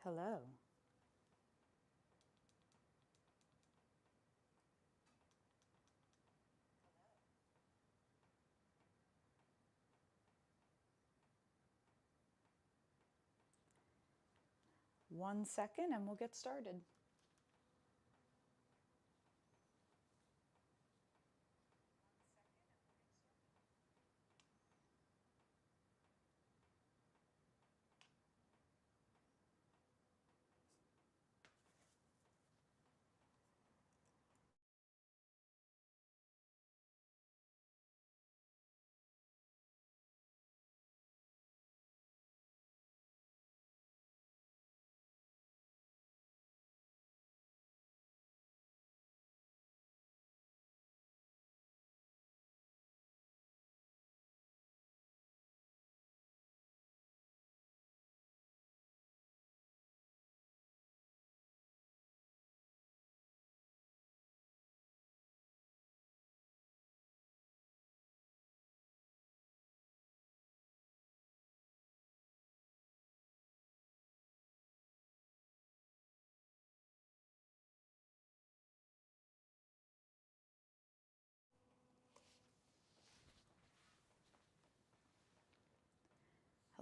Hello. One second and we'll get started.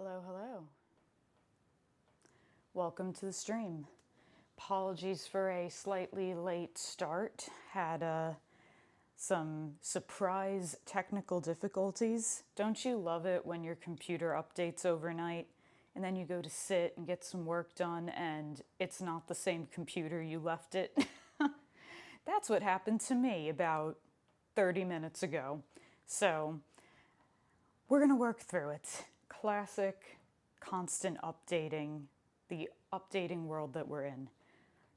Hello, hello. Welcome to the stream. Apologies for a slightly late start. Had some surprise technical difficulties. Don't you love it when your computer updates overnight and then you go to sit and get some work done and it's not the same computer you left it? That's what happened to me about 30 minutes ago. So we're going to work through it. Classic, constant updating, the updating world that we're in.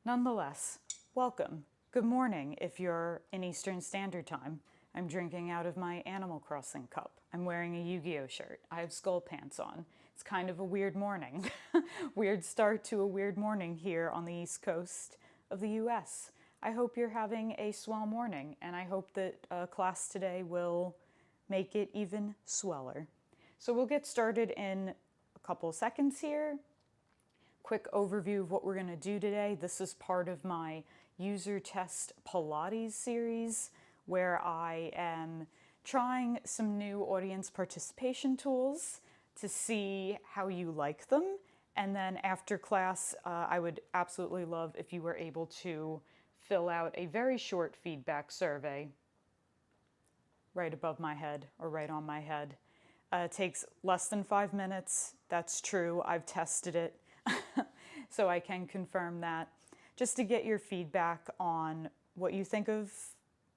Nonetheless, welcome. Good morning if you're in Eastern Standard Time. I'm drinking out of my Animal Crossing cup. I'm wearing a Yu-Gi-Oh shirt. I have skull pants on. It's kind of a weird morning. Weird start to a weird morning here on the East Coast of the US. I hope you're having a swell morning, and I hope that class today will make it even sweller. So we'll get started in a couple seconds here. Quick overview of what we're going to do today. This is part of my user test Pilates series where I am trying some new audience participation tools to see how you like them. And then after class, I would absolutely love if you were able to fill out a very short feedback survey right above my head or right on my head. It takes less than 5 minutes. That's true. I've tested it. So I can confirm that, just to get your feedback on what you think of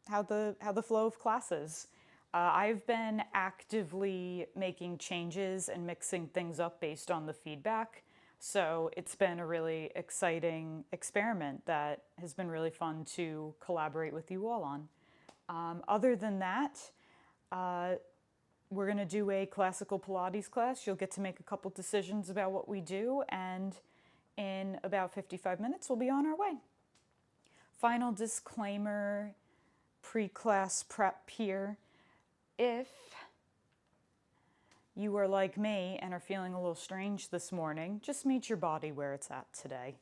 how the flow of class is. I've been actively making changes and mixing things up based on the feedback. So it's been a really exciting experiment that has been really fun to collaborate with you all on. Other than that, we're going to do a classical Pilates class. You'll get to make a couple decisions about what we do, and in about 55 minutes, we'll be on our way. Final disclaimer, pre-class prep here. If you are like me and are feeling a little strange this morning, just meet your body where it's at today.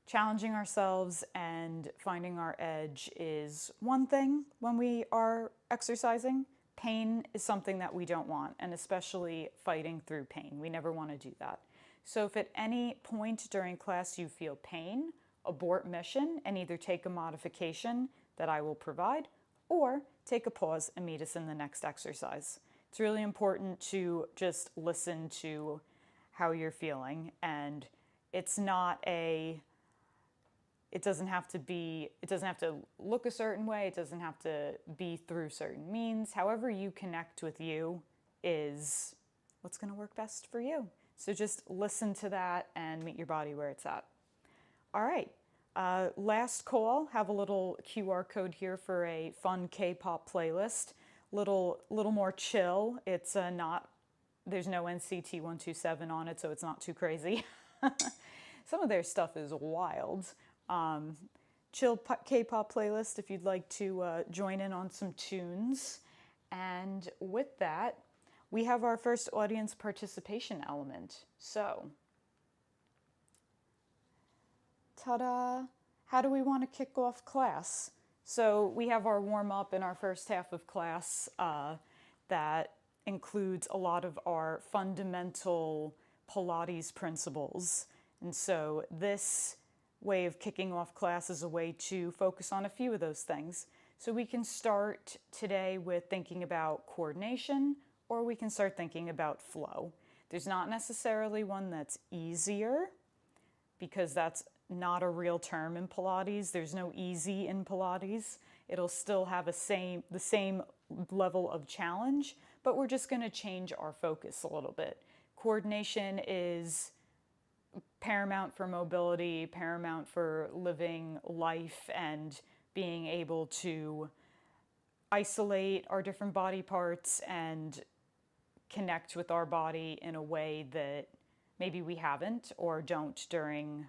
Challenging ourselves and finding our edge is one thing when we are exercising. Pain is something that we don't want, and especially fighting through pain. We never want to do that. So if at any point during class you feel pain, abort mission and either take a modification that I will provide or take a pause and meet us in the next exercise. It's really important to just listen to how you're feeling, and it's not a it doesn't have to look a certain way. It doesn't have to be through certain means. However you connect with you is what's going to work best for you. So just listen to that and meet your body where it's at. All right. Last call. Have a little QR code here for a fun K-pop playlist. Little more chill. It's there's no NCT 127 on it, so it's not too crazy. Some of their stuff is wild. Chill K-pop playlist if you'd like to join in on some tunes. And with that, we have our first audience participation element. So Ta-da! How do we want to kick off class? So we have our warm-up in our first half of class that includes a lot of our fundamental Pilates principles. And so this way of kicking off class is a way to focus on a few of those things. So we can start today with thinking about coordination, or we can start thinking about flow. There's not necessarily one that's easier, because that's not a real term in Pilates. There's no easy in Pilates. It'll still have the same level of challenge, but we're just going to change our focus a little bit. Coordination is paramount for mobility, paramount for living life and being able to isolate our different body parts and connect with our body in a way that maybe we haven't or don't during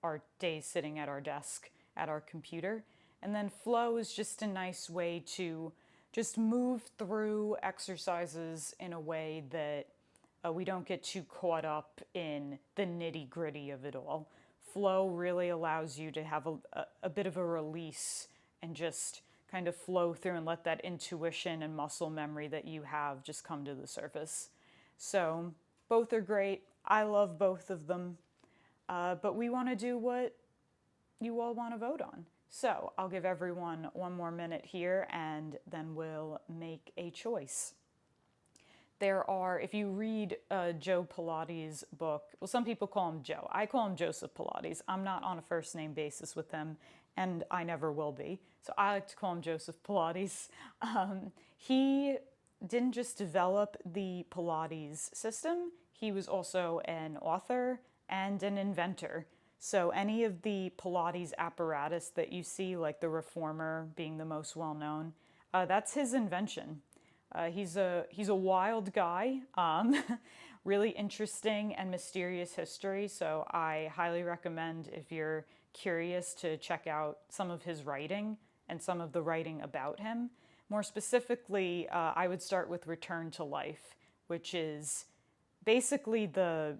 our days sitting at our desk at our computer. And then flow is just a nice way to just move through exercises in a way that we don't get too caught up in the nitty-gritty of it all. Flow really allows you to have a bit of a release and just kind of flow through and let that intuition and muscle memory that you have just come to the surface. So both are great. I love both of them. But we want to do what you all want to vote on. So I'll give everyone one more minute here and then we'll make a choice. There are, if you read Joe Pilates' book, well, some people call him Joe. I call him Joseph Pilates. I'm not on a first name basis with him, and I never will be. So I like to call him Joseph Pilates. He didn't just develop the Pilates system, he was also an author and an inventor. So any of the Pilates apparatus that you see, like the reformer being the most well-known, that's his invention. He's a wild guy, really interesting and mysterious history. So I highly recommend, if you're curious, to check out some of his writing and some of the writing about him. More specifically, I would start with Return to Life, which is basically the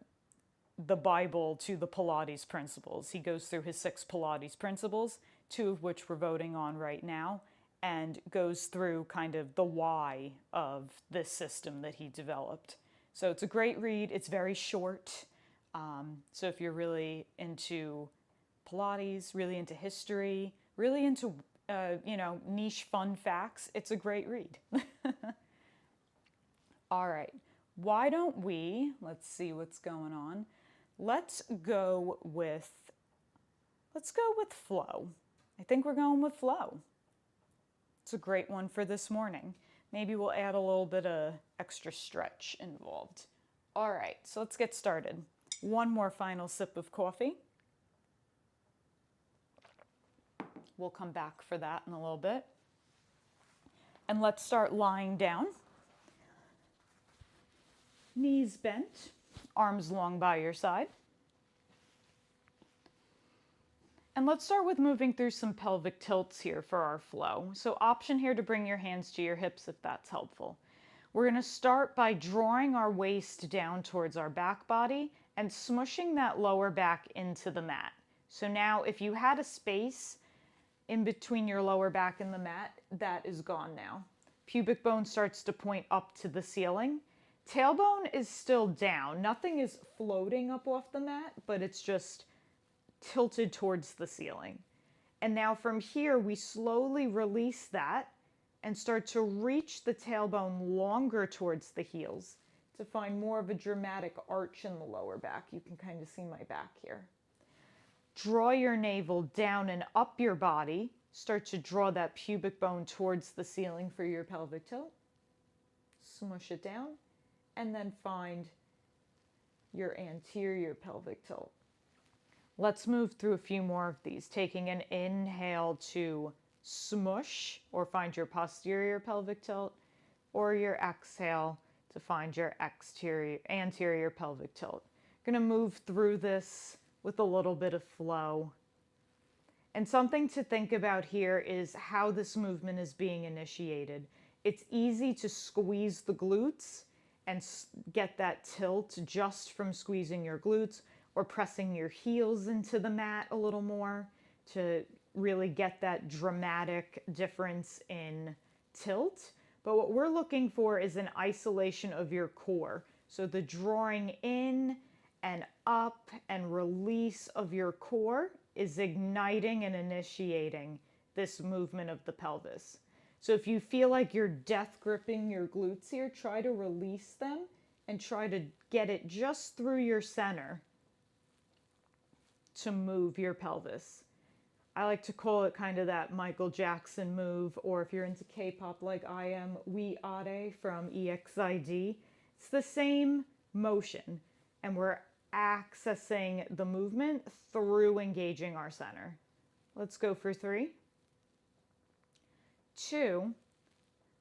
Bible to the Pilates principles. He goes through his 6 Pilates principles, 2 of which we're voting on right now, and goes through kind of the why of this system that he developed. So it's a great read. It's very short. So if you're really into Pilates, really into history, really into niche fun facts, it's a great read. All right. Why don't we, let's see what's going on. Let's go with flow. I think we're going with flow. It's a great one for this morning. Maybe we'll add a little bit of extra stretch involved. All right, so let's get started. One more final sip of coffee. We'll come back for that in a little bit. And let's start lying down. Knees bent, arms long by your side. And let's start with moving through some pelvic tilts here for our flow. So option here to bring your hands to your hips if that's helpful. We're going to start by drawing our waist down towards our back body and smushing that lower back into the mat. So now if you had a space in between your lower back and the mat, that is gone now. Pubic bone starts to point up to the ceiling. Tailbone is still down. Nothing is floating up off the mat, but it's just tilted towards the ceiling. And now from here, we slowly release that and start to reach the tailbone longer towards the heels to find more of a dramatic arch in the lower back. You can kind of see my back here. Draw your navel down and up your body. Start to draw that pubic bone towards the ceiling for your pelvic tilt. Smush it down. And then find your anterior pelvic tilt. Let's move through a few more of these, taking an inhale to smush or find your posterior pelvic tilt, or your exhale to find your anterior pelvic tilt. Going to move through this with a little bit of flow. And something to think about here is how this movement is being initiated. It's easy to squeeze the glutes and get that tilt just from squeezing your glutes, or pressing your heels into the mat a little more to really get that dramatic difference in tilt. But what we're looking for is an isolation of your core. So the drawing in and up and release of your core is igniting and initiating this movement of the pelvis. So if you feel like you're death gripping your glutes here, try to release them and try to get it just through your center to move your pelvis. I like to call it kind of that Michael Jackson move, or if you're into K-pop like I am, We Are from EXID. It's the same motion, and we're accessing the movement through engaging our center. Let's go for 3, 2.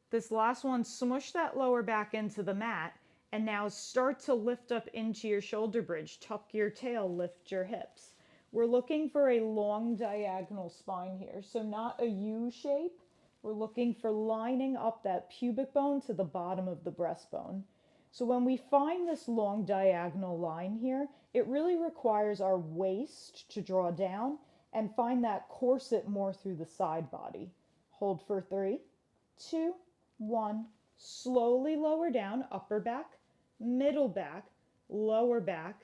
This last one, smush that lower back into the mat, and now start to lift up into your shoulder bridge. Tuck your tail, lift your hips. We're looking for a long diagonal spine here, so not a U shape. We're looking for lining up that pubic bone to the bottom of the breastbone. So when we find this long diagonal line here, it really requires our waist to draw down and find that corset more through the side body. Hold for 3, 2, 1. Slowly lower down, upper back, middle back, lower back,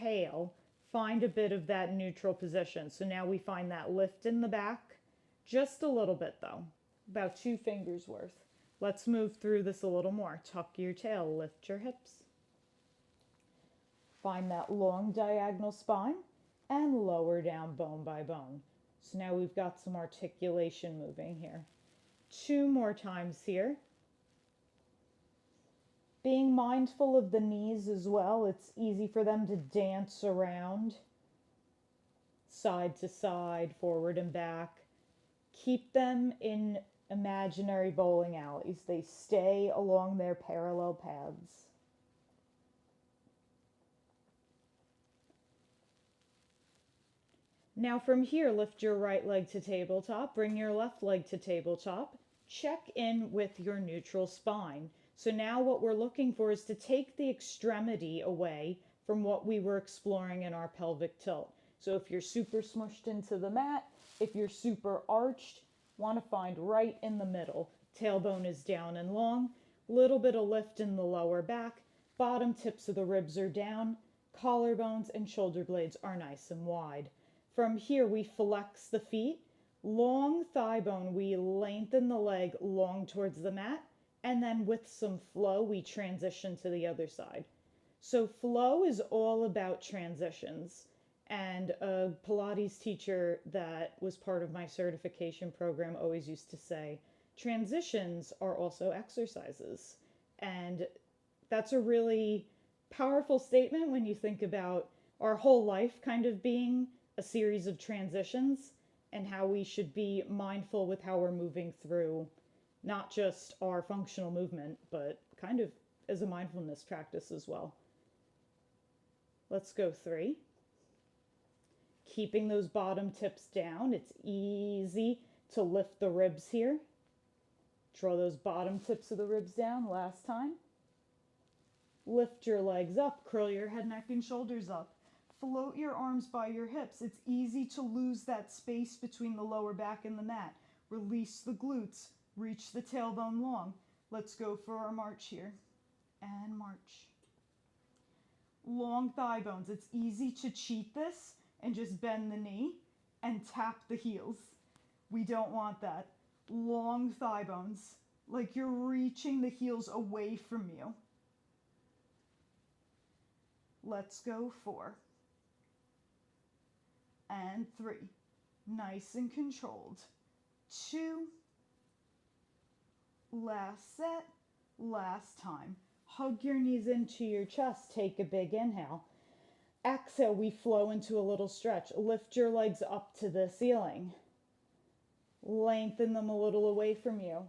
tail. Find a bit of that neutral position. So now we find that lift in the back, just a little bit though, about 2 fingers worth. Let's move through this a little more. Tuck your tail, lift your hips. Find that long diagonal spine and lower down bone by bone. So now we've got some articulation moving here. 2 more times here. Being mindful of the knees as well. It's easy for them to dance around, side to side, forward and back. Keep them in imaginary bowling alleys. They stay along their parallel paths. Now from here, lift your right leg to tabletop, bring your left leg to tabletop, check in with your neutral spine. So now what we're looking for is to take the extremity away from what we were exploring in our pelvic tilt. So if you're super smushed into the mat, if you're super arched, want to find right in the middle. Tailbone is down and long, little bit of lift in the lower back, bottom tips of the ribs are down, collarbones and shoulder blades are nice and wide. From here we flex the feet, long thigh bone, we lengthen the leg long towards the mat, and then with some flow, we transition to the other side. So flow is all about transitions. And a Pilates teacher that was part of my certification program always used to say, transitions are also exercises. And that's a really powerful statement when you think about our whole life kind of being a series of transitions and how we should be mindful with how we're moving through not just our functional movement, but kind of as a mindfulness practice as well. Let's go 3. Keeping those bottom tips down. It's easy to lift the ribs here. Draw those bottom tips of the ribs down. Last time. Lift your legs up. Curl your head, neck, and shoulders up. Float your arms by your hips. It's easy to lose that space between the lower back and the mat. Release the glutes. Reach the tailbone long. Let's go for our march here. And march. Long thigh bones. It's easy to cheat this and just bend the knee and tap the heels. We don't want that. Long thigh bones. Like you're reaching the heels away from you. Let's go 4. And 3. Nice and controlled. 2. Last set, last time. Hug your knees into your chest. Take a big inhale. Exhale, we flow into a little stretch. Lift your legs up to the ceiling. Lengthen them a little away from you.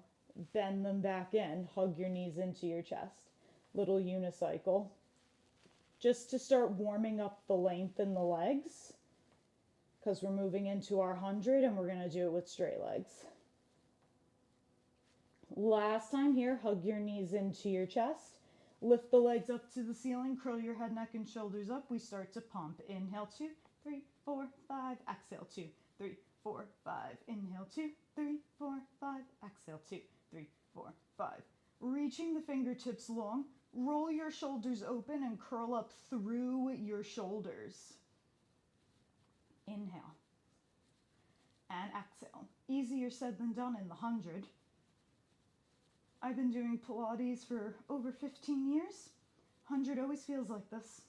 Bend them back in. Hug your knees into your chest. Little unicycle. Just to start warming up the length in the legs, because we're moving into our 100 and we're going to do it with straight legs. Last time here, hug your knees into your chest. Lift the legs up to the ceiling, curl your head, neck, and shoulders up. We start to pump. Inhale, 2, 3, 4, 5. Exhale, 2, 3, 4, 5. Inhale, 2, 3, 4, 5. Exhale, 2, 3, 4, 5. Reaching the fingertips long. Roll your shoulders open and curl up through your shoulders. Inhale. And exhale. Easier said than done in the 100. I've been doing Pilates for over 15 years. 100 always feels like this.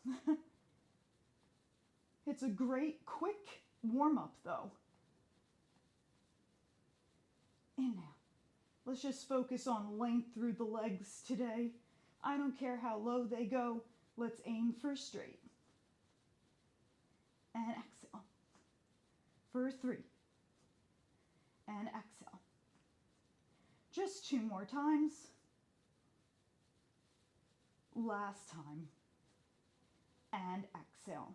It's a great, quick warm-up though. Inhale. Let's just focus on length through the legs today. I don't care how low they go. Let's aim for straight. And exhale. For 3. And exhale. Just 2 more times. Last time. And exhale.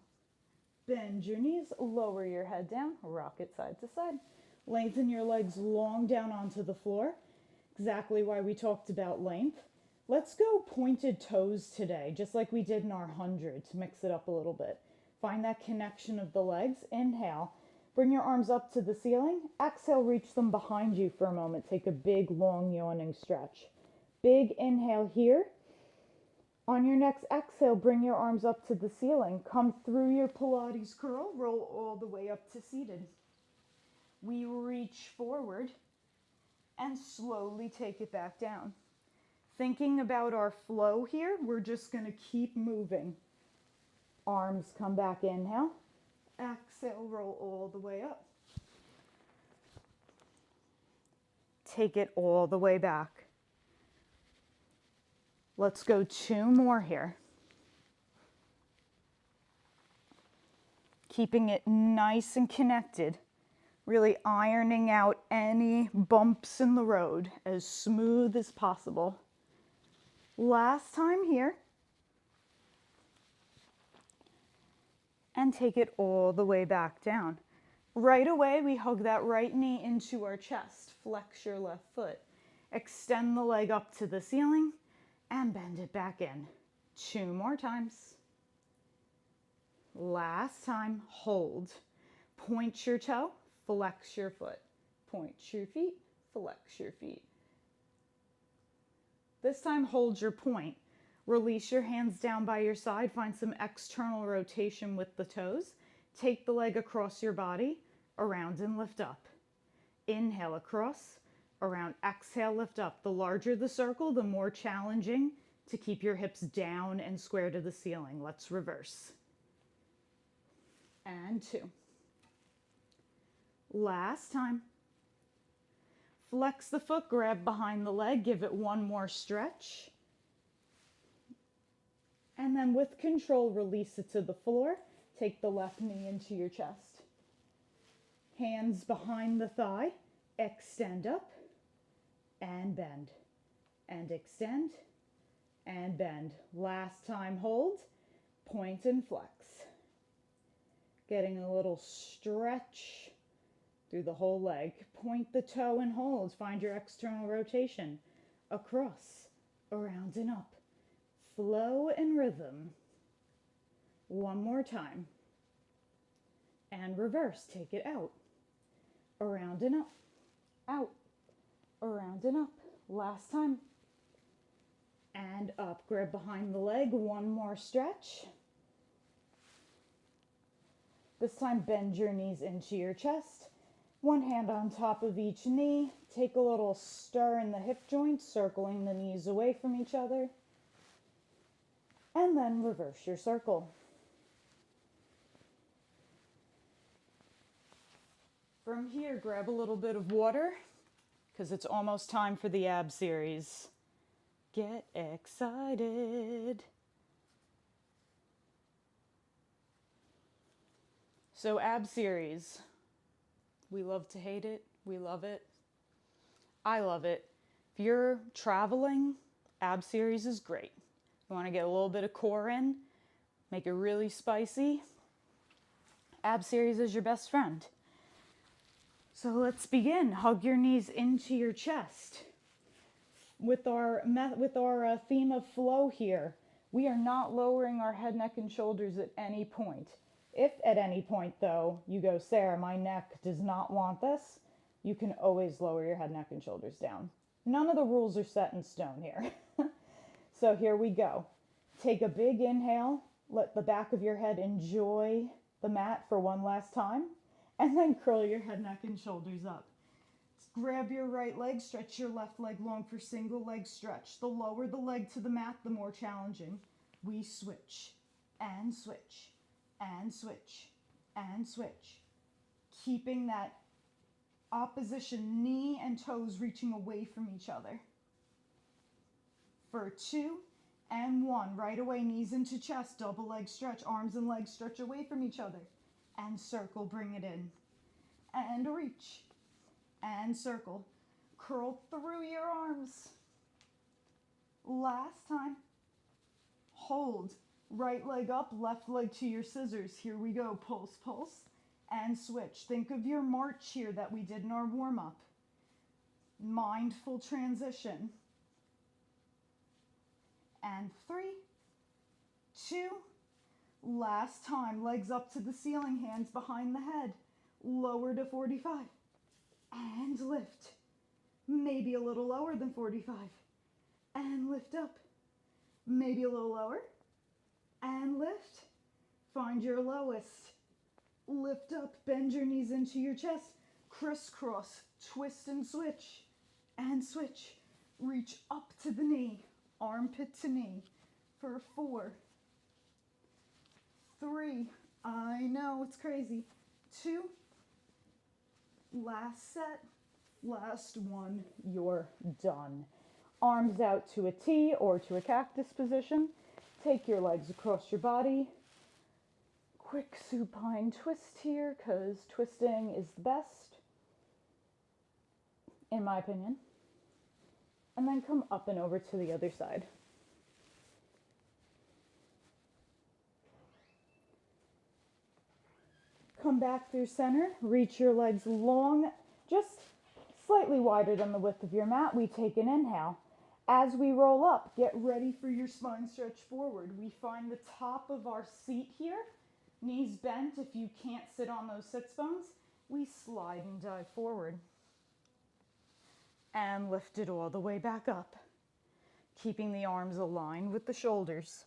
Bend your knees, lower your head down, rock it side to side. Lengthen your legs long down onto the floor. Exactly why we talked about length. Let's go pointed toes today, just like we did in our 100 to mix it up a little bit. Find that connection of the legs. Inhale. Bring your arms up to the ceiling. Exhale, reach them behind you for a moment. Take a big, long, yawning stretch. Big inhale here. On your next exhale, bring your arms up to the ceiling. Come through your Pilates curl. Roll all the way up to seated. We reach forward and slowly take it back down. Thinking about our flow here, we're just going to keep moving. Arms come back, inhale. Exhale, roll all the way up. Take it all the way back. Let's go 2 more here. Keeping it nice and connected. Really ironing out any bumps in the road as smooth as possible. Last time here. And take it all the way back down. Right away, we hug that right knee into our chest. Flex your left foot. Extend the leg up to the ceiling and bend it back in. 2 more times. Last time, hold. Point your toe, flex your foot. Point your feet, flex your feet. This time, hold your point. Release your hands down by your side. Find some external rotation with the toes. Take the leg across your body, around and lift up. Inhale across, around, exhale, lift up. The larger the circle, the more challenging to keep your hips down and square to the ceiling. Let's reverse. And 2. Last time. Flex the foot, grab behind the leg, give it 1 more stretch. And then with control, release it to the floor. Take the left knee into your chest. Hands behind the thigh. Extend up and bend. And extend and bend. Last time, hold. Point and flex. Getting a little stretch through the whole leg. Point the toe and hold. Find your external rotation. Across, around and up. Flow and rhythm. 1 more time. And reverse. Take it out. Around and up. Out. Around and up. Last time. And up. Grab behind the leg. 1 more stretch. This time, bend your knees into your chest. 1 hand on top of each knee. Take a little stir in the hip joints, circling the knees away from each other. And then reverse your circle. From here, grab a little bit of water because it's almost time for the ab series. Get excited. So ab series, we love to hate it. We love it. I love it. If you're traveling, ab series is great. You want to get a little bit of core in, make it really spicy. Ab series is your best friend. So let's begin. Hug your knees into your chest. with our theme of flow here, we are not lowering our head, neck, and shoulders at any point. If at any point, though, you go, Sarah, my neck does not want this, you can always lower your head, neck, and shoulders down. None of the rules are set in stone here. So here we go. Take a big inhale. Let the back of your head enjoy the mat for one last time. And then curl your head, neck, and shoulders up. Grab your right leg, stretch your left leg long for single leg stretch. The lower the leg to the mat, the more challenging. We switch and switch and switch and switch. Keeping that opposition knee and toes reaching away from each other. For 2 and 1, right away, knees into chest, double leg stretch, arms and legs stretch away from each other. And circle, bring it in. And reach. And circle. Curl through your arms. Last time. Hold. Right leg up, left leg to your scissors. Here we go. Pulse, pulse, and switch. Think of your march here that we did in our warm-up. Mindful transition. And 3, 2, last time. Legs up to the ceiling, hands behind the head. Lower to 45. And lift. Maybe a little lower than 45. And lift up. Maybe a little lower. And lift. Find your lowest. Lift up. Bend your knees into your chest. Crisscross. Twist and switch. And switch. Reach up to the knee. Armpit to knee. For 4. 3. I know, it's crazy. 2. Last set, last one, you're done. Arms out to a T or to a cactus position. Take your legs across your body. Quick supine twist here, because twisting is the best, in my opinion. And then come up and over to the other side. Come back through center, reach your legs long, just slightly wider than the width of your mat. We take an inhale. As we roll up, get ready for your spine stretch forward. We find the top of our seat here, knees bent. If you can't sit on those sits bones, we slide and dive forward. And lift it all the way back up, keeping the arms aligned with the shoulders.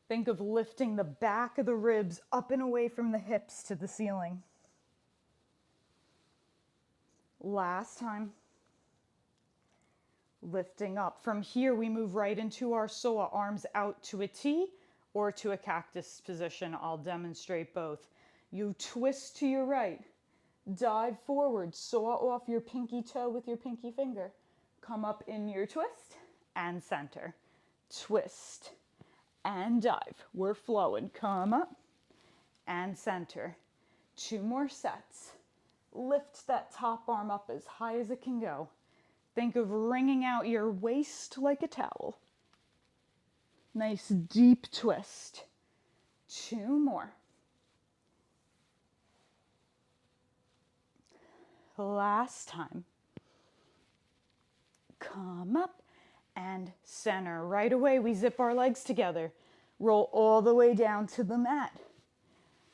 Think of lifting the back of the ribs up and away from the hips to the ceiling. Last time. Lifting up. From here, we move right into our soa, arms out to a T or to a cactus position. I'll demonstrate both. You twist to your right. Dive forward. Soa off your pinky toe with your pinky finger. Come up in your twist and center. Twist. And dive. We're flowing. Come up and center. 2 more sets. Lift that top arm up as high as it can go. Think of wringing out your waist like a towel. Nice deep twist. 2 more. Last time. Come up. And center. Right away, we zip our legs together. Roll all the way down to the mat.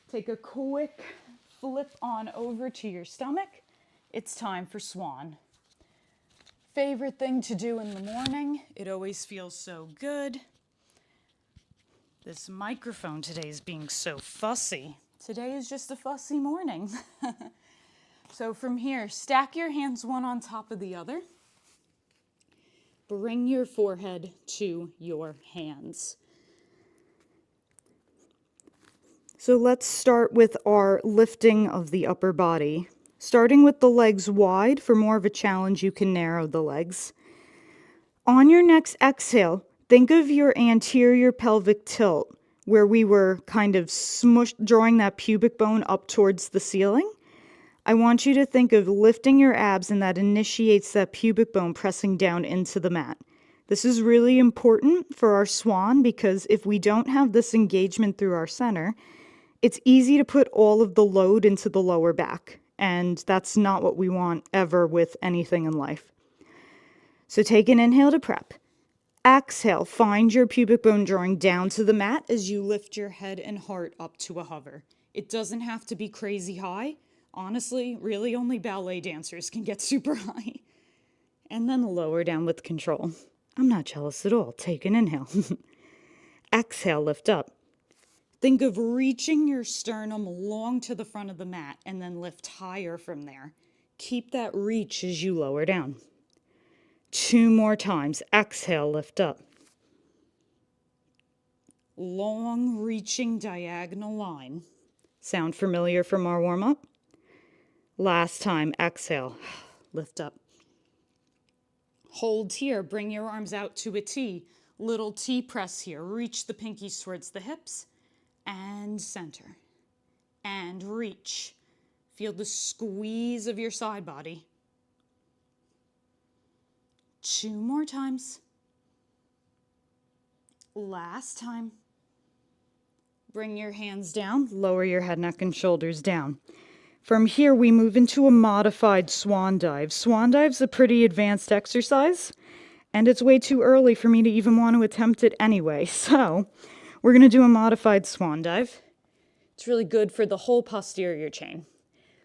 Take a quick flip on over to your stomach. It's time for swan. Favorite thing to do in the morning. It always feels so good. This microphone today is being so fussy. Today is just a fussy morning. So from here, stack your hands one on top of the other. Bring your forehead to your hands. So let's start with our lifting of the upper body. Starting with the legs wide, for more of a challenge, you can narrow the legs. On your next exhale, think of your anterior pelvic tilt, where we were kind of drawing that pubic bone up towards the ceiling. I want you to think of lifting your abs, and that initiates that pubic bone pressing down into the mat. This is really important for our swan, because if we don't have this engagement through our center, it's easy to put all of the load into the lower back. And that's not what we want ever with anything in life. So take an inhale to prep. Exhale, find your pubic bone drawing down to the mat as you lift your head and heart up to a hover. It doesn't have to be crazy high. Honestly, really only ballet dancers can get super high. And then lower down with control. I'm not jealous at all. Take an inhale. Exhale, lift up. Think of reaching your sternum long to the front of the mat and then lift higher from there. Keep that reach as you lower down. 2 more times. Exhale, lift up. Long reaching diagonal line. Sound familiar from our warm-up? Last time, exhale, lift up. Hold here, bring your arms out to a T. Little T press here. Reach the pinkies towards the hips and center. And reach. Feel the squeeze of your side body. 2 more times. Last time. Bring your hands down, lower your head, neck, and shoulders down. From here, we move into a modified swan dive. Swan dive's a pretty advanced exercise, and it's way too early for me to even want to attempt it anyway. So we're going to do a modified swan dive. It's really good for the whole posterior chain.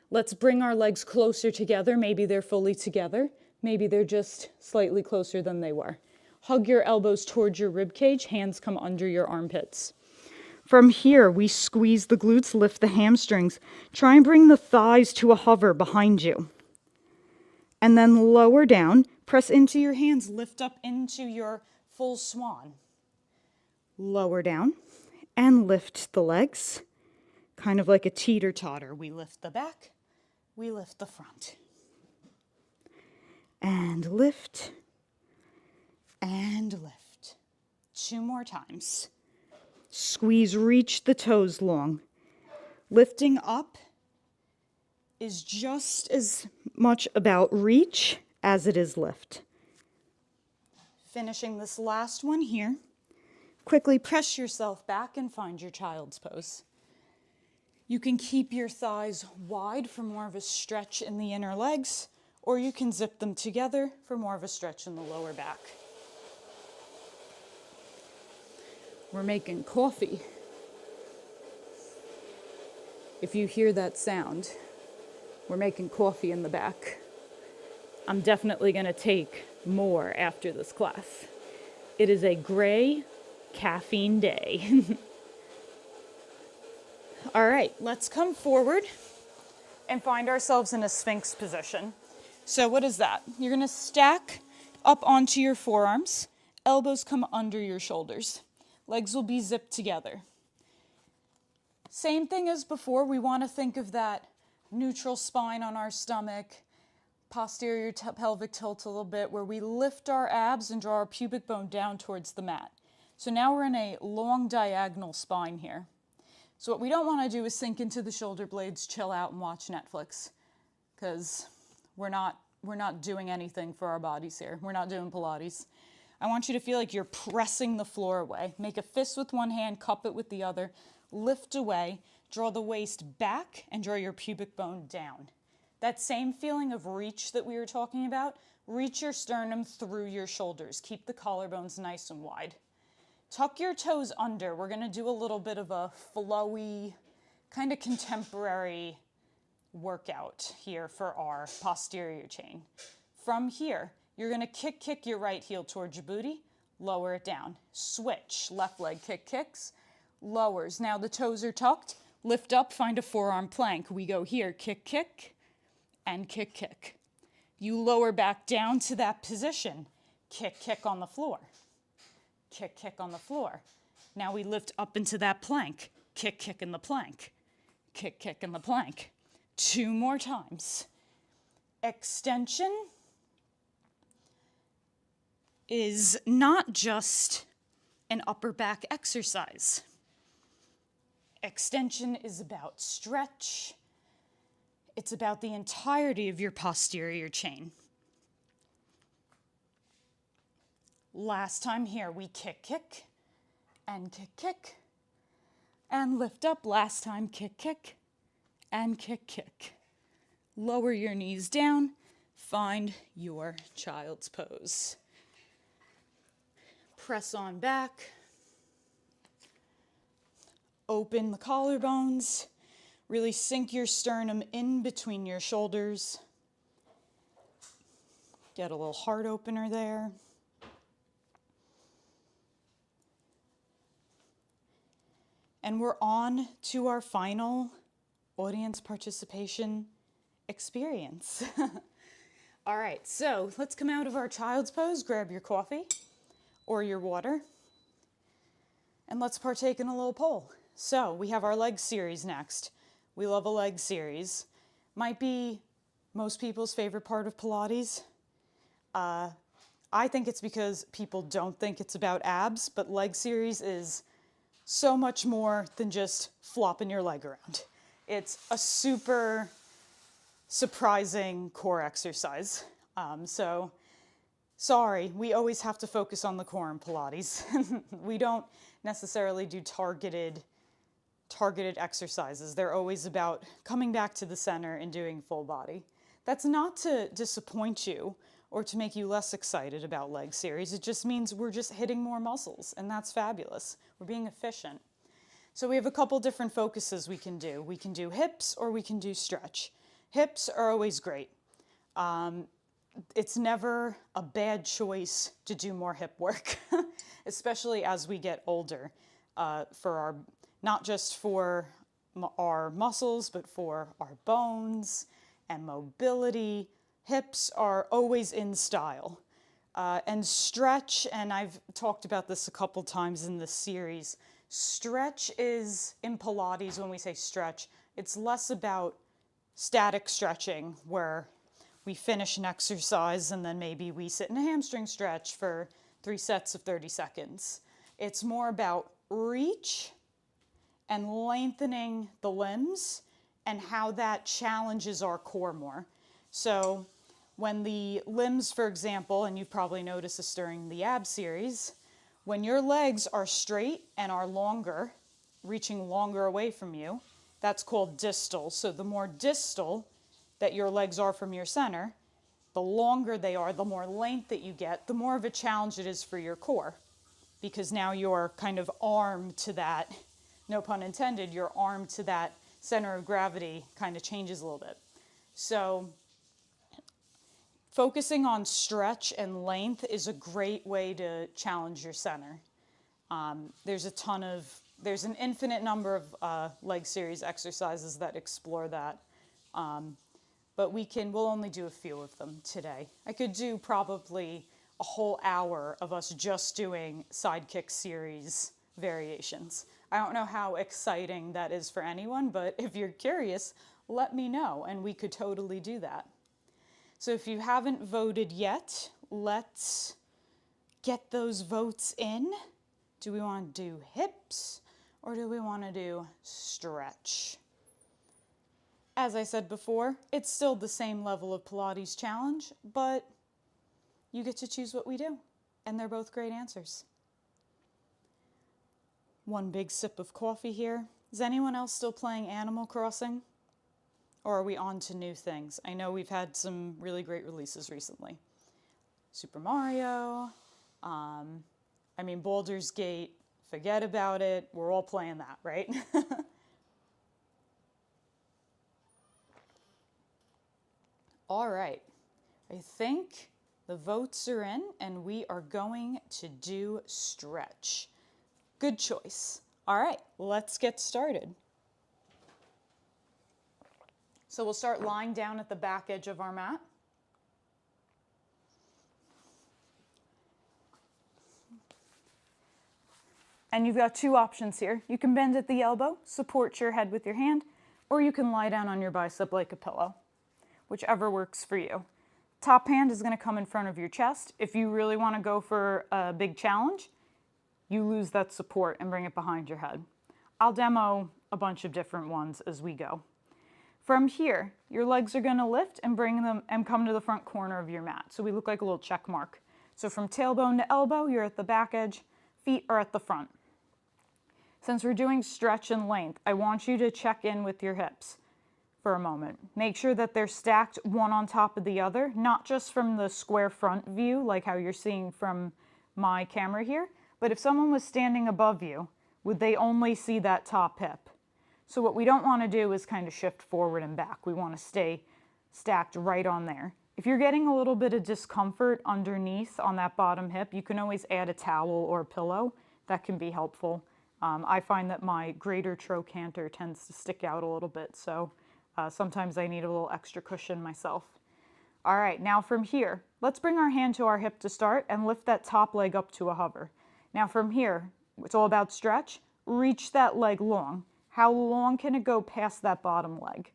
Let's bring our legs closer together. Maybe they're fully together. Maybe they're just slightly closer than they were. Hug your elbows towards your rib cage. Hands come under your armpits. From here, we squeeze the glutes, lift the hamstrings. Try and bring the thighs to a hover behind you. And then lower down, press into your hands, lift up into your full swan. Lower down and lift the legs, kind of like a teeter-totter. We lift the back, we lift the front. And lift, and lift. 2 more times. Squeeze, reach the toes long. Lifting up is just as much about reach as it is lift. Finishing this last one here. Quickly press yourself back and find your child's pose. You can keep your thighs wide for more of a stretch in the inner legs, or you can zip them together for more of a stretch in the lower back. We're making coffee. If you hear that sound, we're making coffee in the back. I'm definitely going to take more after this class. It is a gray caffeine day. All right, let's come forward and find ourselves in a Sphinx position. So what is that? You're going to stack up onto your forearms. Elbows come under your shoulders. Legs will be zipped together. Same thing as before, we want to think of that neutral spine on our stomach, posterior pelvic tilt a little bit, where we lift our abs and draw our pubic bone down towards the mat. So now we're in a long diagonal spine here. So what we don't want to do is sink into the shoulder blades, chill out, and watch Netflix, because we're not doing anything for our bodies here. We're not doing Pilates. I want you to feel like you're pressing the floor away. Make a fist with one hand, cup it with the other, lift away, draw the waist back, and draw your pubic bone down. That same feeling of reach that we were talking about, reach your sternum through your shoulders. Keep the collarbones nice and wide. Tuck your toes under. We're going to do a little bit of a flowy, kind of contemporary workout here for our posterior chain. From here, you're going to kick your right heel towards your booty, lower it down. Switch, left leg kicks, lowers. Now the toes are tucked, lift up, find a forearm plank. We go here, kick, and kick. You lower back down to that position, kick on the floor, kick on the floor. Now we lift up into that plank, kick in the plank, kick in the plank. 2 more times. Extension is not just an upper back exercise. Extension is about stretch. It's about the entirety of your posterior chain. Last time here, we kick, and kick, and lift up. Last time, kick, and kick. lower your knees down, find your child's pose. Press on back, open the collarbones, really sink your sternum in between your shoulders. Get a little heart opener there. And we're on to our final audience participation experience. All right, so let's come out of our child's pose, grab your coffee or your water, and let's partake in a little poll. So we have our leg series next. We love a leg series. Might be most people's favorite part of Pilates. I think it's because people don't think it's about abs, but leg series is so much more than just flopping your leg around. It's a super surprising core exercise. So sorry, we always have to focus on the core in Pilates. We don't necessarily do targeted exercises. They're always about coming back to the center and doing full body. That's not to disappoint you or to make you less excited about leg series. It just means we're just hitting more muscles, and that's fabulous. We're being efficient. So we have a couple different focuses we can do. We can do hips or we can do stretch. Hips are always great. It's never a bad choice to do more hip work, especially as we get older, not just for our muscles, but for our bones and mobility. Hips are always in style. And stretch, and I've talked about this a couple times in this series, stretch is, in Pilates, when we say stretch, it's less about static stretching where we finish an exercise and then maybe we sit in a hamstring stretch for 3 sets of 30 seconds. It's more about reach and lengthening the limbs and how that challenges our core more. So when the limbs, for example, and you've probably noticed this during the ab series, when your legs are straight and are longer, reaching longer away from you, that's called distal. So the more distal that your legs are from your center, the longer they are, the more length that you get, the more of a challenge it is for your core, because now you're kind of armed to that, no pun intended, your arm to that center of gravity kind of changes a little bit. So focusing on stretch and length is a great way to challenge your center. There's an infinite number of leg series exercises that explore that. But we'll only do a few of them today. I could do probably a whole hour of us just doing side kick series variations. I don't know how exciting that is for anyone, but if you're curious, let me know, and we could totally do that. So if you haven't voted yet, let's get those votes in. Do we want to do hips or do we want to do stretch? As I said before, it's still the same level of Pilates challenge, but you get to choose what we do, and they're both great answers. One big sip of coffee here. Is anyone else still playing Animal Crossing? Or are we on to new things? I know we've had some really great releases recently. Super Mario, Baldur's Gate, forget about it. We're all playing that, right? All right, I think the votes are in and we are going to do stretch. Good choice. All right, let's get started. So we'll start lying down at the back edge of our mat. And you've got two options here. You can bend at the elbow, support your head with your hand, or you can lie down on your bicep like a pillow, whichever works for you. Top hand is going to come in front of your chest. If you really want to go for a big challenge, you lose that support and bring it behind your head. I'll demo a bunch of different ones as we go. From here, your legs are going to lift and bring them and come to the front corner of your mat. So we look like a little check mark. So from tailbone to elbow, you're at the back edge, feet are at the front. Since we're doing stretch and length, I want you to check in with your hips. for a moment. Make sure that they're stacked one on top of the other, not just from the square front view, like how you're seeing from my camera here, but if someone was standing above you, would they only see that top hip? So what we don't want to do is kind of shift forward and back. We want to stay stacked right on there. If you're getting a little bit of discomfort underneath on that bottom hip, you can always add a towel or a pillow. That can be helpful. I find that my greater trochanter tends to stick out a little bit, so sometimes I need a little extra cushion myself. All right, now from here, let's bring our hand to our hip to start and lift that top leg up to a hover. Now from here, it's all about stretch. Reach that leg long. How long can it go past that bottom leg?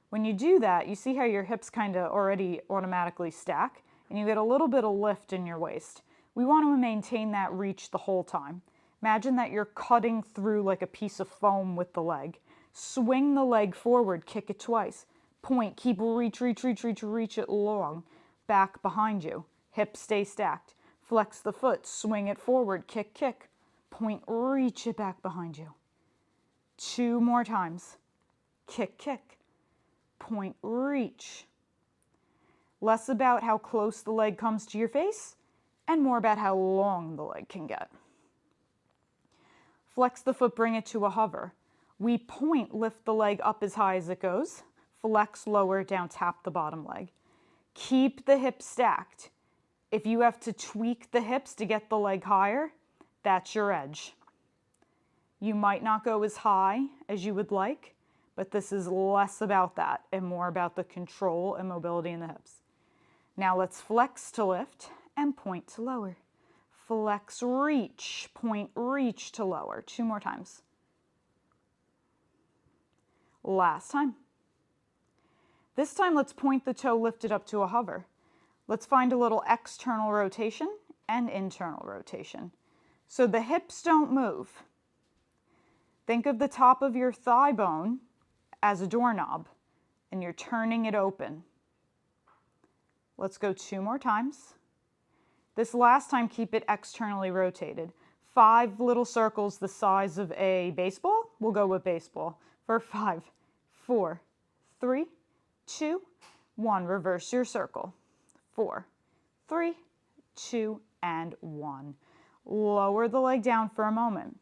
When you do that, you see how your hips kind of already automatically stack, and you get a little bit of lift in your waist. We want to maintain that reach the whole time. Imagine that you're cutting through like a piece of foam with the leg. Swing the leg forward, kick it twice. Point, keep reach it long. Back behind you. Hips stay stacked. Flex the foot, swing it forward, kick, kick. Point, reach it back behind you. 2 more times. Kick, kick. Point, reach. Less about how close the leg comes to your face and more about how long the leg can get. Flex the foot, bring it to a hover. We point, lift the leg up as high as it goes. Flex, lower it down, tap the bottom leg. Keep the hips stacked. If you have to tweak the hips to get the leg higher, that's your edge. You might not go as high as you would like, but this is less about that and more about the control and mobility in the hips. Now let's flex to lift and point to lower. Flex, reach, point, reach to lower. 2 more times. Last time. This time, let's point the toe lifted up to a hover. Let's find a little external rotation and internal rotation. So the hips don't move. Think of the top of your thigh bone as a doorknob, and you're turning it open. Let's go 2 more times. This last time, keep it externally rotated. 5 little circles the size of a baseball. We'll go with baseball. For 5, 4, 3, 2, 1. Reverse your circle. 4, 3, 2, and 1. Lower the leg down for a moment.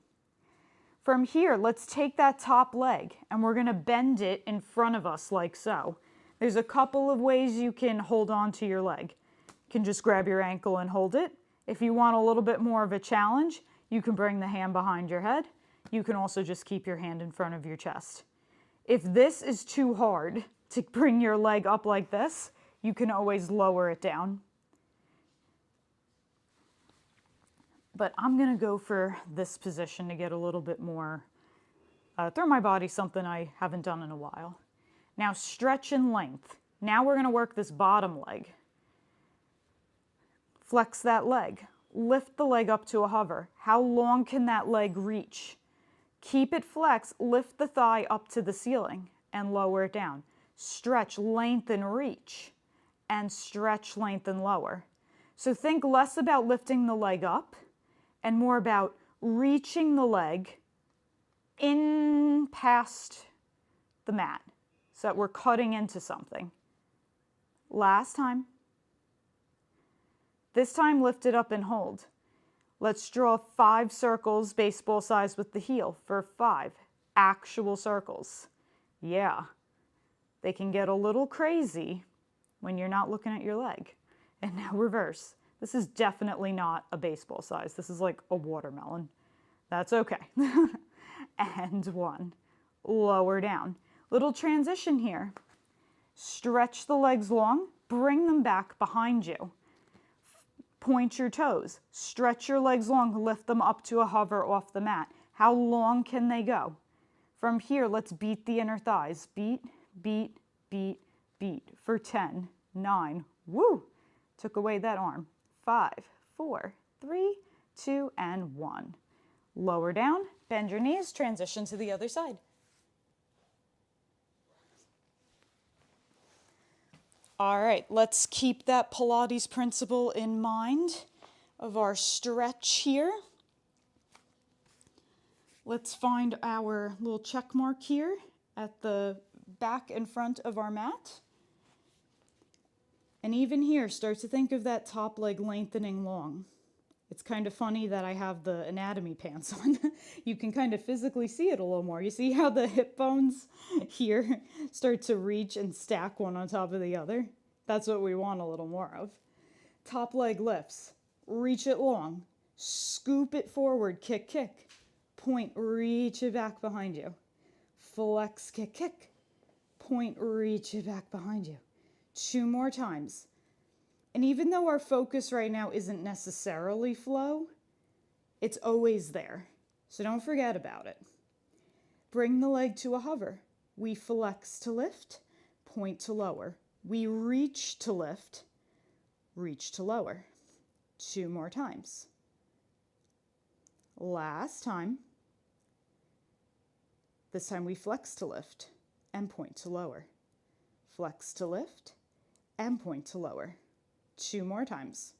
From here, let's take that top leg and we're going to bend it in front of us like so. There's a couple of ways you can hold on to your leg. You can just grab your ankle and hold it. If you want a little bit more of a challenge, you can bring the hand behind your head. You can also just keep your hand in front of your chest. If this is too hard to bring your leg up like this, you can always lower it down. But I'm going to go for this position to get a little bit more, throw my body something I haven't done in a while. Now stretch and length. Now we're going to work this bottom leg. Flex that leg. Lift the leg up to a hover. How long can that leg reach? Keep it flexed. Lift the thigh up to the ceiling and lower it down. Stretch, lengthen, reach, and stretch, lengthen, lower. So think less about lifting the leg up and more about reaching the leg in past the mat so that we're cutting into something. Last time. This time, lift it up and hold. Let's draw 5 circles, baseball size with the heel, for 5 actual circles. Yeah, they can get a little crazy when you're not looking at your leg. And now reverse. This is definitely not a baseball size. This is like a watermelon. That's okay. And 1. Lower down. Little transition here. Stretch the legs long. Bring them back behind you. Point your toes. Stretch your legs long. Lift them up to a hover off the mat. How long can they go? From here, let's beat the inner thighs. Beat, beat, beat, beat. For 10, 9. Woo! Took away that arm. 5, 4, 3, 2, and 1. Lower down, bend your knees, transition to the other side. All right, let's keep that Pilates principle in mind of our stretch here. Let's find our little check mark here at the back and front of our mat. And even here, start to think of that top leg lengthening long. It's kind of funny that I have the anatomy pants on. You can kind of physically see it a little more. You see how the hip bones here start to reach and stack one on top of the other? That's what we want a little more of. Top leg lifts. Reach it long. Scoop it forward. Kick, kick. Point, reach it back behind you. Flex, kick, kick. Point, reach it back behind you. 2 more times. And even though our focus right now isn't necessarily flow, it's always there. So don't forget about it. Bring the leg to a hover. We flex to lift, point to lower. We reach to lift, reach to lower. 2 more times. Last time. This time we flex to lift and point to lower. Flex to lift and point to lower. 2 more times.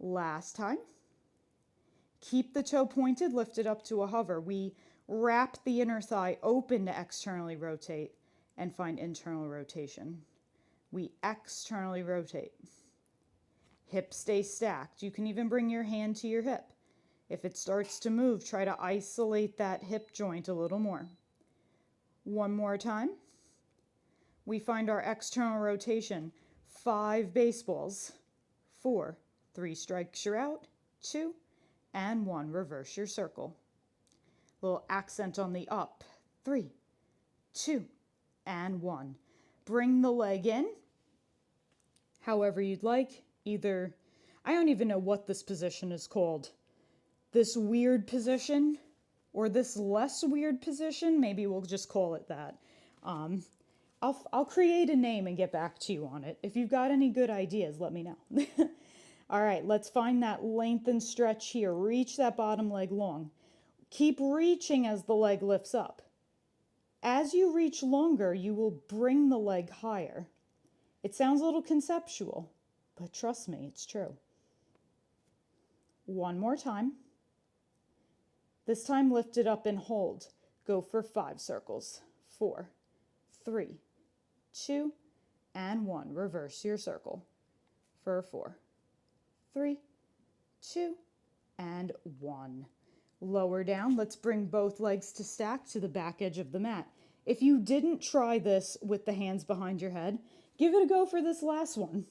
Last time. Keep the toe pointed, lift it up to a hover. We wrap the inner thigh open to externally rotate and find internal rotation. We externally rotate. Hip stays stacked. You can even bring your hand to your hip. If it starts to move, try to isolate that hip joint a little more. 1 more time. We find our external rotation. 5 baseballs. 4. 3 strikes, you're out. 2. And 1. Reverse your circle. Little accent on the up. 3. 2. And 1. Bring the leg in. However you'd like. Either, I don't even know what this position is called. This weird position or this less weird position. Maybe we'll just call it that. I'll create a name and get back to you on it. If you've got any good ideas, let me know. All right, let's find that length and stretch here. Reach that bottom leg long. Keep reaching as the leg lifts up. As you reach longer, you will bring the leg higher. It sounds a little conceptual, but trust me, it's true. 1 more time. This time lift it up and hold. Go for 5 circles. 4, 3, 2, and 1. Reverse your circle for 4, 3, 2, and 1. Lower down. Let's bring both legs to stack to the back edge of the mat. If you didn't try this with the hands behind your head, give it a go for this last one.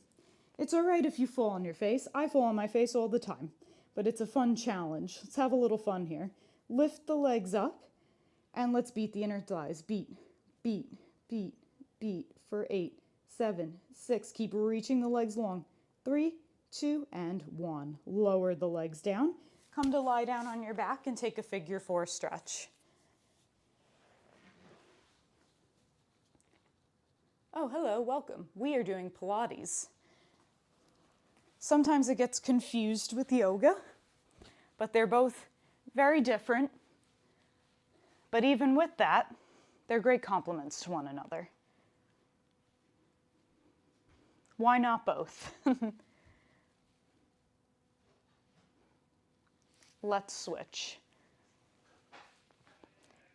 It's all right if you fall on your face. I fall on my face all the time, but it's a fun challenge. Let's have a little fun here. Lift the legs up, and let's beat the inner thighs. Beat, beat, beat, beat for 8, 7, 6. Keep reaching the legs long. 3, 2, and 1. Lower the legs down. Come to lie down on your back and take a figure 4 stretch. Oh, hello, welcome. We are doing Pilates. Sometimes it gets confused with yoga, but they're both very different. But even with that, they're great complements to one another. Why not both? Let's switch.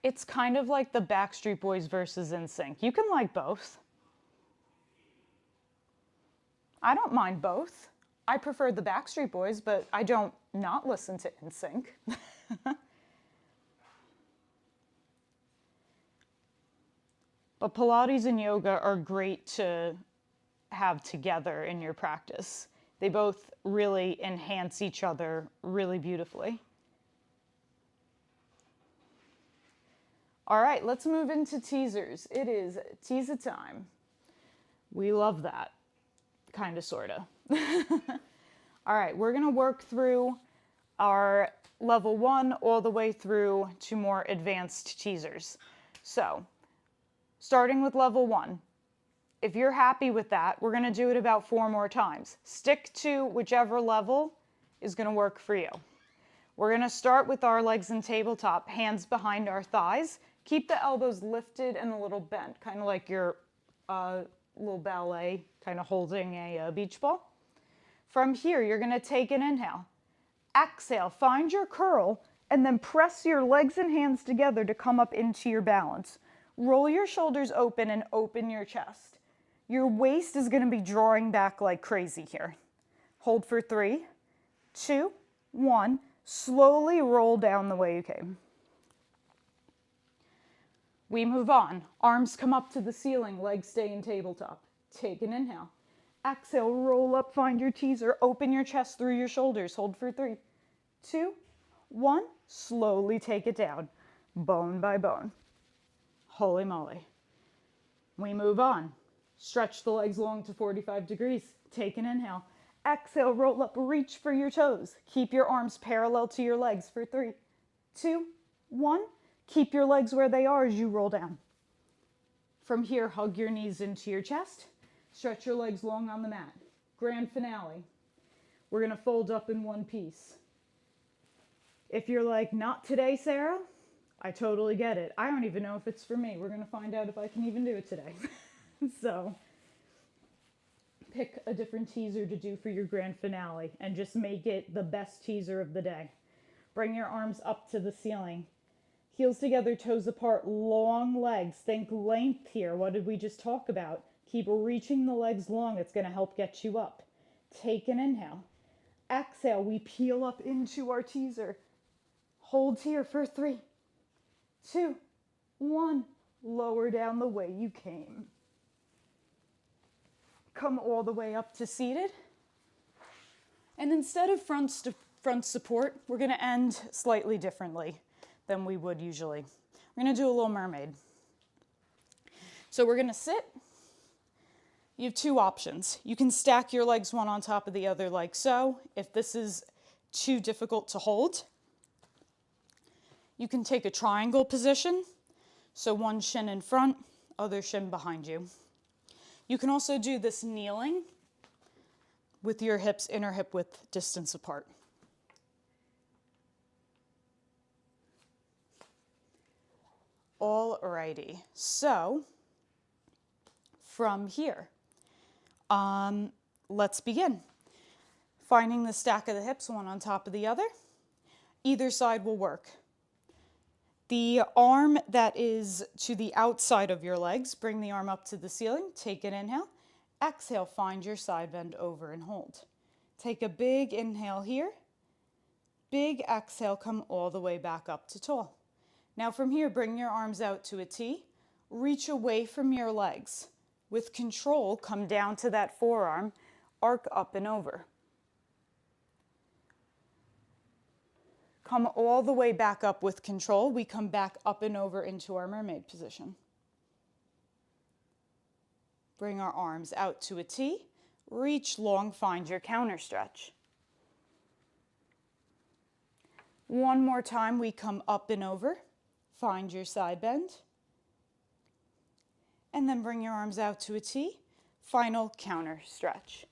It's kind of like the Backstreet Boys versus NSYNC. You can like both. I don't mind both. I prefer the Backstreet Boys, but I don't not listen to NSYNC. But Pilates and yoga are great to have together in your practice. They both really enhance each other really beautifully. All right, let's move into teasers. It is teaser time. We love that, kind of, sort of. All right, we're gonna work through our level 1 all the way through to more advanced teasers. So, starting with level 1. If you're happy with that, we're gonna do it about 4 more times. Stick to whichever level is gonna work for you. We're gonna start with our legs in tabletop, hands behind our thighs. Keep the elbows lifted and a little bent, kind of like your little ballet, kind of holding a beach ball. From here, you're gonna take an inhale. Exhale, find your curl, and then press your legs and hands together to come up into your balance. Roll your shoulders open and open your chest. Your waist is going to be drawing back like crazy here. Hold for 3, 2, 1. Slowly roll down the way you came. We move on. Arms come up to the ceiling, legs stay in tabletop. Take an inhale. Exhale, roll up, find your teaser. Open your chest through your shoulders. Hold for 3, 2, 1. Slowly take it down, bone by bone. Holy moly. We move on. Stretch the legs long to 45 degrees. Take an inhale. Exhale, roll up, reach for your toes. Keep your arms parallel to your legs for 3, 2, 1. Keep your legs where they are as you roll down. From here, hug your knees into your chest. Stretch your legs long on the mat. Grand finale. We're going to fold up in one piece. If you're like, not today, Sarah, I totally get it. I don't even know if it's for me. We're going to find out if I can even do it today. So pick a different teaser to do for your grand finale and just make it the best teaser of the day. Bring your arms up to the ceiling. Heels together, toes apart, long legs. Think length here. What did we just talk about? Keep reaching the legs long. It's going to help get you up. Take an inhale. Exhale, we peel up into our teaser. Hold here for 3, 2, 1. Lower down the way you came. Come all the way up to seated. And instead of front support, we're going to end slightly differently than we would usually. We're going to do a little mermaid. So we're going to sit. You have 2 options. You can stack your legs one on top of the other like so. If this is too difficult to hold, you can take a triangle position. So one shin in front, other shin behind you. You can also do this kneeling with your hips inner hip width distance apart. Alrighty, so from here, let's begin. Finding the stack of the hips, one on top of the other. Either side will work. The arm that is to the outside of your legs, bring the arm up to the ceiling, take an inhale. Exhale, find your side bend over and hold. Take a big inhale here. Big exhale, come all the way back up to tall. Now from here, bring your arms out to a T. Reach away from your legs. With control, come down to that forearm, arc up and over. Come all the way back up with control. We come back up and over into our mermaid position. Bring our arms out to a T. Reach long, find your counter stretch. One more time, we come up and over. Find your side bend. And then bring your arms out to a T. Final counter stretch.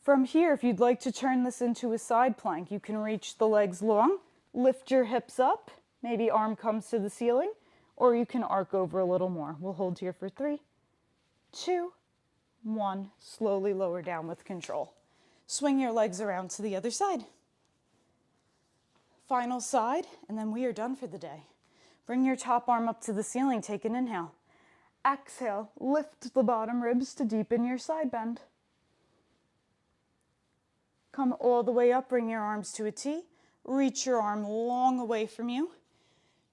From here, if you'd like to turn this into a side plank, you can reach the legs long, lift your hips up, maybe arm comes to the ceiling, or you can arc over a little more. We'll hold here for 3, 2, 1. Slowly lower down with control. Swing your legs around to the other side. Final side, and then we are done for the day. Bring your top arm up to the ceiling, take an inhale. Exhale, lift the bottom ribs to deepen your side bend. Come all the way up, bring your arms to a T. Reach your arm long away from you.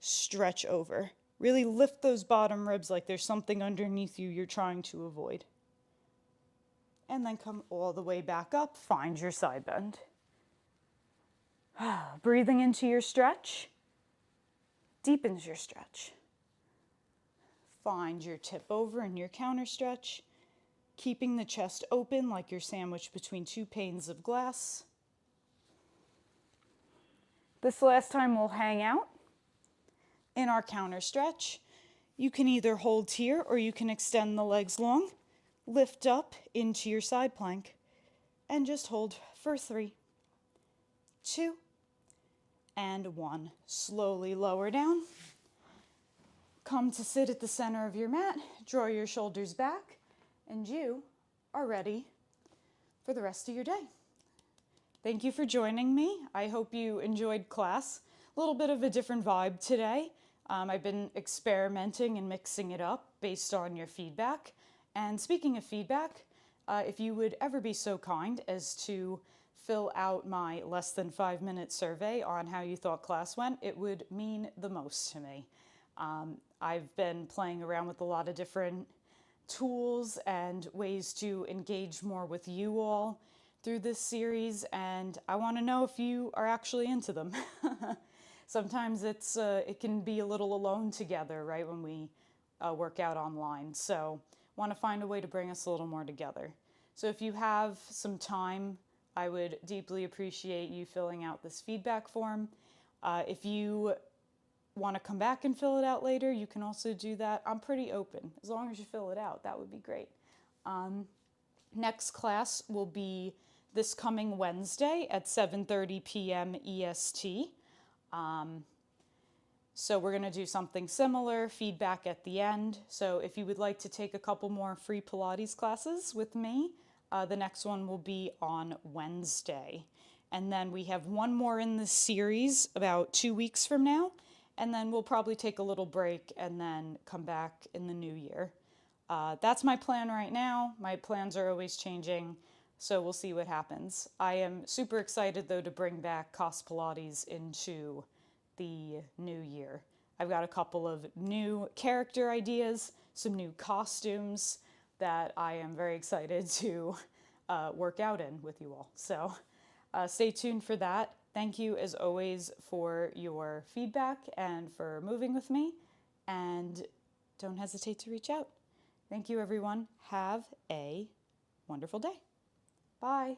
Stretch over. Really lift those bottom ribs like there's something underneath you you're trying to avoid. And then come all the way back up, find your side bend. Breathing into your stretch, deepens your stretch. Find your tip over in your counter stretch, keeping the chest open like you're sandwiched between 2 panes of glass. This last time we'll hang out in our counter stretch. You can either hold here or you can extend the legs long, lift up into your side plank, and just hold for 3, 2, and 1. Slowly lower down. Come to sit at the center of your mat, draw your shoulders back, and you are ready for the rest of your day. Thank you for joining me. I hope you enjoyed class. A little bit of a different vibe today. I've been experimenting and mixing it up based on your feedback. And speaking of feedback, if you would ever be so kind as to fill out my less than 5-minute survey on how you thought class went, it would mean the most to me. I've been playing around with a lot of different tools and ways to engage more with you all through this series, and I want to know if you are actually into them. Sometimes it can be a little alone together, right, when we work out online. So want to find a way to bring us a little more together. So if you have some time, I would deeply appreciate you filling out this feedback form. If you want to come back and fill it out later, you can also do that. I'm pretty open. As long as you fill it out, that would be great. Next class will be this coming Wednesday at 7:30 p.m. EST. So we're going to do something similar, feedback at the end. So if you would like to take a couple more free Pilates classes with me, the next one will be on Wednesday. And then we have one more in this series about 2 weeks from now. And then we'll probably take a little break and then come back in the new year. That's my plan right now. My plans are always changing, so we'll see what happens. I am super excited, though, to bring back Cos Pilates into the new year. I've got a couple of new character ideas, some new costumes that I am very excited to work out in with you all. So stay tuned for that. Thank you, as always, for your feedback and for moving with me. And don't hesitate to reach out. Thank you, everyone. Have a wonderful day. Bye.